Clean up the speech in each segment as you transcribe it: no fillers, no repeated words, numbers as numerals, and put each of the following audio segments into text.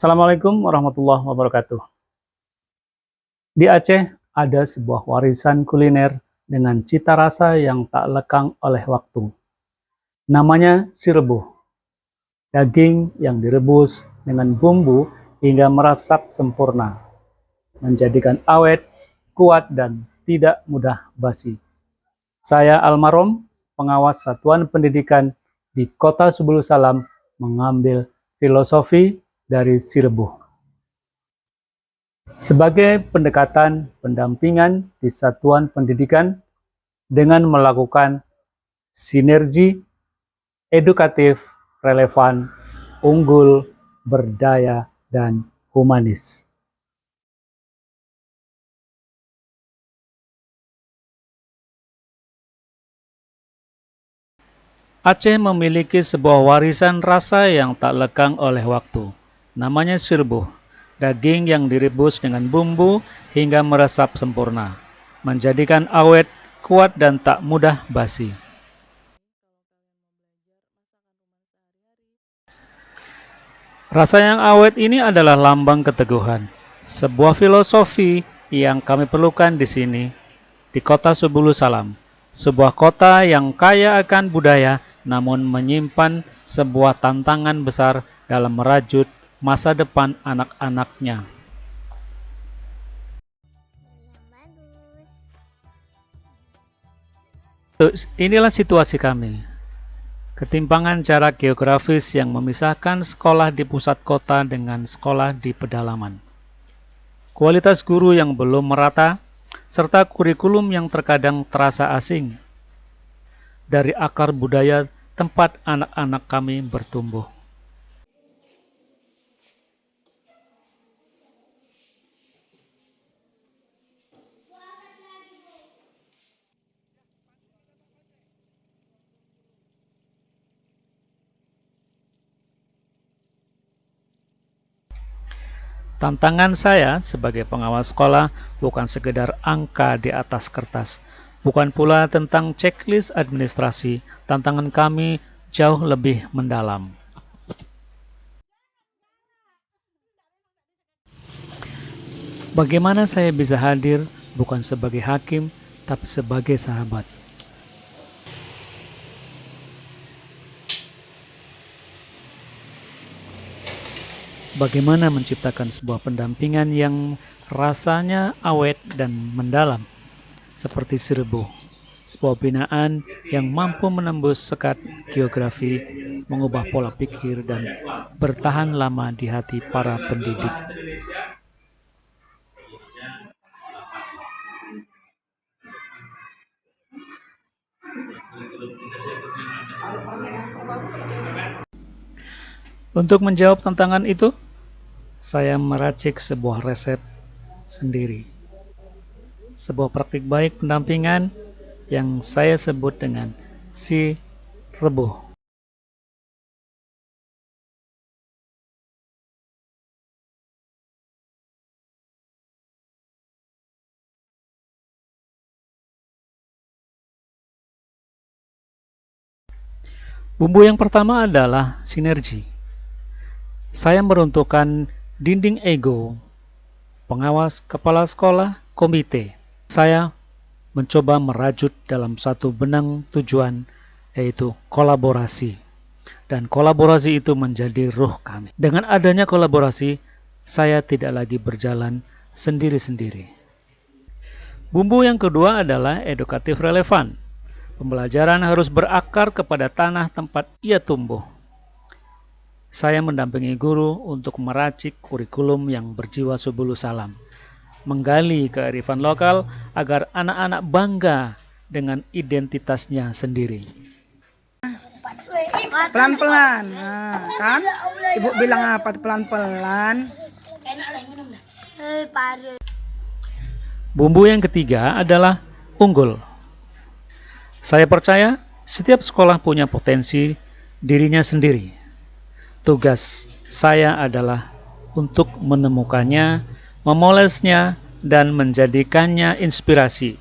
Assalamualaikum warahmatullahi wabarakatuh. Di Aceh ada sebuah warisan kuliner dengan cita rasa yang tak lekang oleh waktu. Namanya sirebuh, daging yang direbus dengan bumbu hingga meresap sempurna, menjadikan awet, kuat, dan tidak mudah basi. Saya almarhum, pengawas satuan pendidikan di Kota Subulu Salam, mengambil filosofi dari sirebuh sebagai pendekatan pendampingan di satuan pendidikan dengan melakukan sinergi edukatif, relevan, unggul, berdaya, dan humanis. Aceh memiliki sebuah warisan rasa yang tak lekang oleh waktu. Namanya sirbuh, daging yang direbus dengan bumbu hingga meresap sempurna, menjadikan awet, kuat, dan tak mudah basi. Rasa yang awet ini adalah lambang keteguhan, sebuah filosofi yang kami perlukan di sini, di Kota Subulu Salam, sebuah kota yang kaya akan budaya namun menyimpan sebuah tantangan besar dalam merajut masa depan anak-anaknya. Inilah situasi kami. Ketimpangan jarak geografis yang memisahkan sekolah di pusat kota dengan sekolah di pedalaman. Kualitas guru yang belum merata, serta kurikulum yang terkadang terasa asing dari akar budaya tempat anak-anak kami bertumbuh. Tantangan saya sebagai pengawas sekolah bukan sekedar angka di atas kertas, bukan pula tentang checklist administrasi. Tantangan kami jauh lebih mendalam. Bagaimana saya bisa hadir bukan sebagai hakim, tapi sebagai sahabat? Bagaimana menciptakan sebuah pendampingan yang rasanya awet dan mendalam, seperti Sirebo, sebuah binaan yang mampu menembus sekat geografi, mengubah pola pikir, dan bertahan lama di hati para pendidik. Untuk menjawab tantangan itu, saya meracik sebuah resep sendiri, sebuah praktik baik pendampingan yang saya sebut dengan si rebuh. Bumbu yang pertama adalah sinergi. Saya meruntuhkan dinding ego, pengawas, kepala sekolah, komite. Saya mencoba merajut dalam satu benang tujuan, yaitu kolaborasi. Dan kolaborasi itu menjadi ruh kami. Dengan adanya kolaborasi, saya tidak lagi berjalan sendiri-sendiri. Bumbu yang kedua adalah edukatif relevan. Pembelajaran harus berakar kepada tanah tempat ia tumbuh. Saya mendampingi guru untuk meracik kurikulum yang berjiwa Subulu Salam, menggali kearifan lokal agar anak-anak bangga dengan identitasnya sendiri. Pelan-pelan, nah, kan? Ibu bilang apa? Pelan-pelan. Bumbu yang ketiga adalah unggul. Saya percaya setiap sekolah punya potensi dirinya sendiri. Tugas saya adalah untuk menemukannya, memolesnya, dan menjadikannya inspirasi.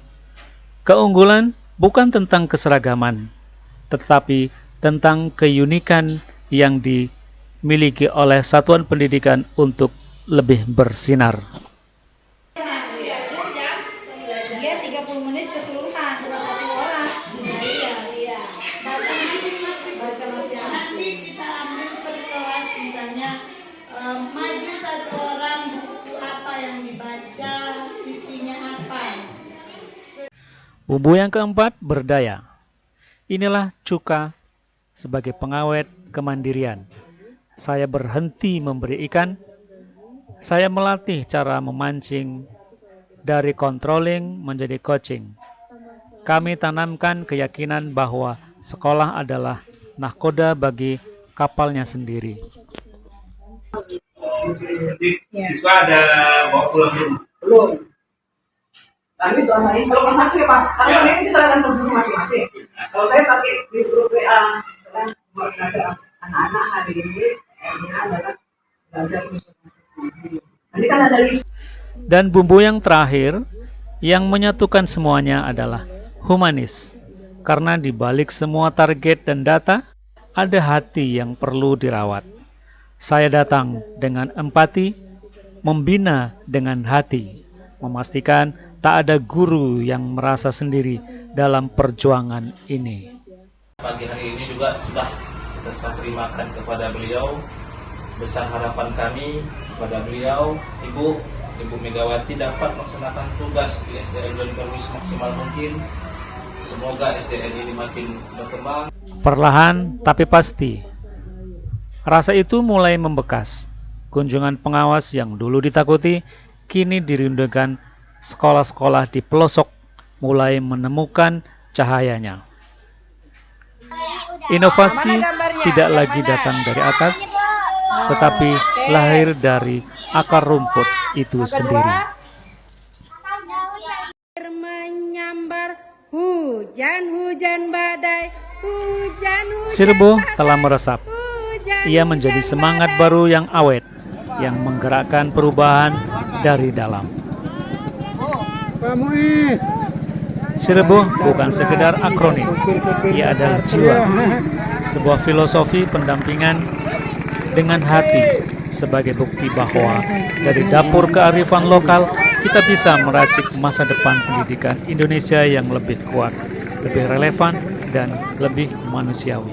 Keunggulan bukan tentang keseragaman, tetapi tentang keunikan yang miliki oleh satuan pendidikan untuk lebih bersinar. Dia 30 menit keseluruhan, bukan satu orang. Iya. Baca masing-masing. Nanti kita ambil per kelas misalnya maju satu orang buku apa yang dibaca, isinya apa. Bumbu yang keempat, berdaya. Inilah cuka sebagai pengawet kemandirian. Saya berhenti memberi ikan. Saya melatih cara memancing dari controlling menjadi coaching. Kami tanamkan keyakinan bahwa sekolah adalah nahkoda bagi kapalnya sendiri. Siswa ada bawa pulang belum? Tapi selama ini kalau pas ya Pak, karena ini diserahkan ke guru masing-masing. Kalau saya pakai di grup WA, sekarang buat ada anak-anak hari ini adalah belajar musik. Nanti kan ada list. Dan bumbu yang terakhir yang menyatukan semuanya adalah humanis. Karena di balik semua target dan data, ada hati yang perlu dirawat. Saya datang dengan empati, membina dengan hati, memastikan tak ada guru yang merasa sendiri dalam perjuangan ini. Pagi hari ini juga sudah kita serah terimakan kepada beliau. Besar harapan kami kepada beliau, Ibu Megawati dapat melaksanakan tugas di SDN John Perwis maksimal mungkin. Semoga SDN ini makin berkembang. Perlahan tapi pasti, rasa itu mulai membekas. Kunjungan pengawas yang dulu ditakuti, kini dirindukan. Sekolah-sekolah di pelosok mulai menemukan cahayanya. Inovasi tidak lagi datang dari atas, tetapi lahir dari akar rumput itu sendiri. Menyambar hujan badai, Sirbo telah meresap. Ia menjadi semangat baru yang awet, yang menggerakkan perubahan dari dalam. Sirbo bukan sekedar akronim, ia adalah jiwa, sebuah filosofi pendampingan dengan hati sebagai bukti bahwa dari dapur kearifan lokal kita bisa meracik masa depan pendidikan Indonesia yang lebih kuat, lebih relevan, dan lebih manusiawi.